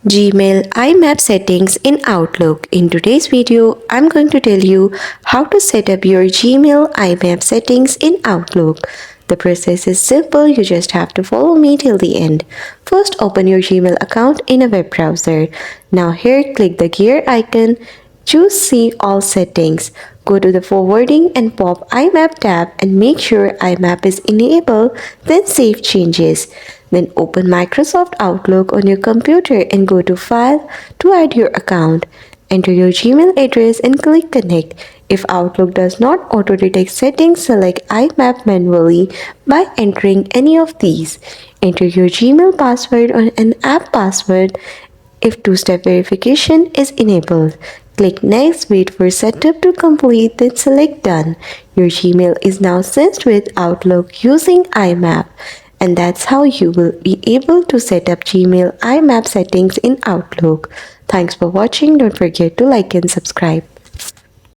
Gmail IMAP settings in Outlook. In today's video, I'm going to tell you how to set up your Gmail IMAP settings in Outlook. The process is simple, you just have to follow me till the end. First, open your Gmail account in a web browser. Now here, click the gear icon, choose See All Settings. Go to the Forwarding and Pop IMAP tab and make sure IMAP is enabled, then Save Changes. Then open Microsoft Outlook on your computer and go to File to add your account. Enter your Gmail address and click Connect. If Outlook does not auto-detect settings, select IMAP manually by entering any of these. Enter your Gmail password or an app password if two-step verification is enabled. Click Next, wait for setup to complete, then select Done. Your Gmail is now synced with Outlook using IMAP. And that's how you will be able to set up Gmail IMAP settings in Outlook. Thanks for watching. Don't forget to like and subscribe.